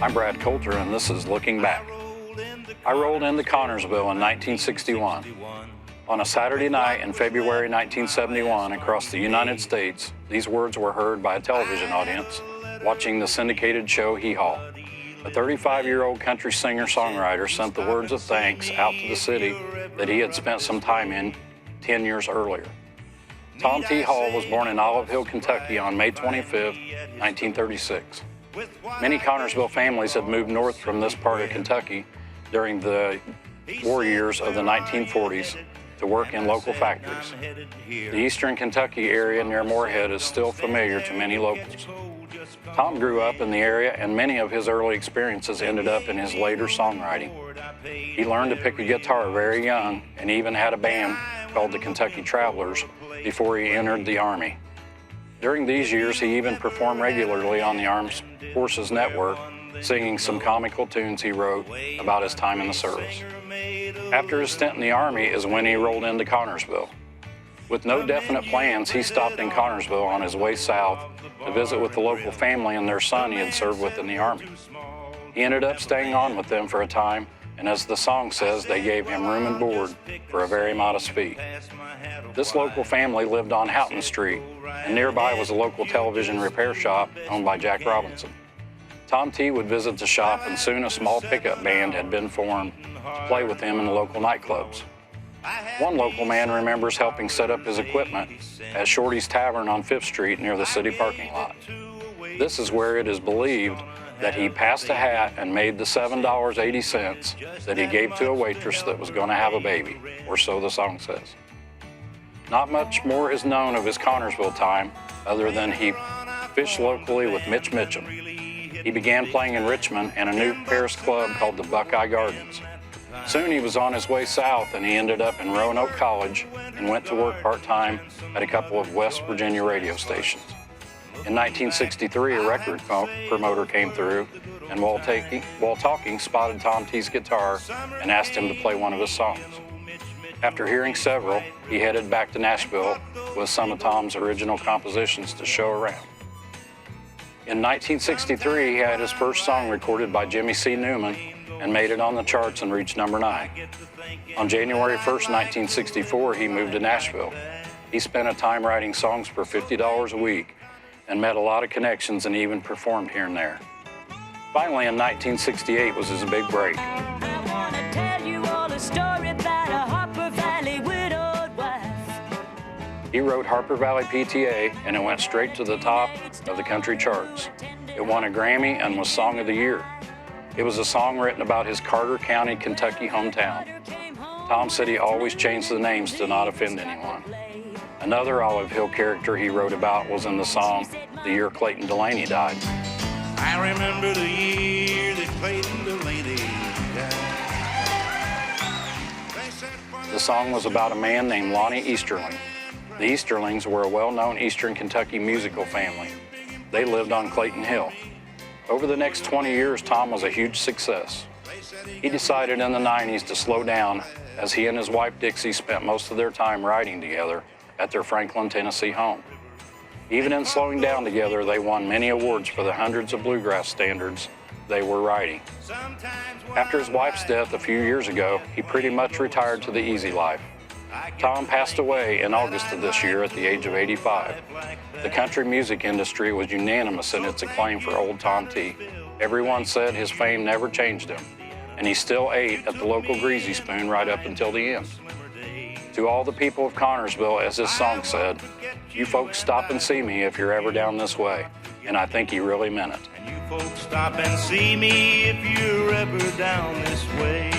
I'm Brad Coulter, and this is Looking Back. I rolled into Connersville in 1961. On a Saturday night in February 1971 across the United States, these words were heard by a television audience watching the syndicated show Hee-Haw. A 35-year-old country singer-songwriter sent the words of thanks out to the city that he had spent some time in 10 years earlier. Tom T. Hall was born in Olive Hill, Kentucky on May 25, 1936. Many Connersville families had moved north from this part of Kentucky during the war years of the 1940s to work in local factories. The eastern Kentucky area near Moorhead is still familiar to many locals. Tom grew up in the area, and many of his early experiences ended up in his later songwriting. He learned to pick a guitar very young and even had a band called the Kentucky Travelers before he entered the Army. During these years, he even performed regularly on the Armed Forces Network, singing some comical tunes he wrote about his time in the service. After his stint in the Army is when he rolled into Connersville. With no definite plans, he stopped in Connersville on his way south to visit with the local family and their son he had served with in the Army. He ended up staying on with them for a time, and as the song says, they gave him room and board for a very modest fee. This local family lived on Houghton Street, and nearby was a local television repair shop owned by Jack Robinson. Tom T. would visit the shop, and soon a small pickup band had been formed to play with him in the local nightclubs. One local man remembers helping set up his equipment at Shorty's Tavern on 5th Street near the city parking lot. This is where it is believed that he passed a hat and made the $7.80 that he gave to a waitress that was going to have a baby, or so the song says. Not much more is known of his Connersville time other than he fished locally with Mitch Mitchum. He began playing in Richmond and a new Paris club called the Buckeye Gardens. Soon he was on his way south, and he ended up in Roanoke College and went to work part-time at a couple of West Virginia radio stations. In 1963, a record promoter came through and while talking spotted Tom T.'s guitar and asked him to play one of his songs. After hearing several, he headed back to Nashville with some of Tom's original compositions to show around. In 1963, he had his first song recorded by Jimmy C. Newman and made it on the charts and reached number 9. On January 1st, 1964, he moved to Nashville. He spent a time writing songs for $50 a week and met a lot of connections and even performed here and there. Finally, in 1968 was his big break. He wrote Harper Valley PTA, and it went straight to the top of the country charts. It won a Grammy and was Song of the Year. It was a song written about his Carter County, Kentucky hometown. Tom said he always changed the names to not offend anyone. Another Olive Hill character he wrote about was in the song The Year Clayton Delaney Died. I remember the year that Clayton Delaney died. The song was about a man named Lonnie Easterling. The Easterlings were a well-known Eastern Kentucky musical family. They lived on Clayton Hill. Over the next 20 years, Tom was a huge success. He decided in the 90s to slow down as he and his wife Dixie spent most of their time writing together at their Franklin, Tennessee home. Even in slowing down together, they won many awards for the hundreds of bluegrass standards they were writing. After his wife's death a few years ago, he pretty much retired to the easy life. Tom passed away in August of this year at the age of 85. The country music industry was unanimous in its acclaim for old Tom T. Everyone said his fame never changed him, and he still ate at the local Greasy Spoon right up until the end. To all the people of Connersville, as this song said, you folks stop and see me if you're ever down this way, and I think he really meant it. And you folks stop and see me if you're ever down this way.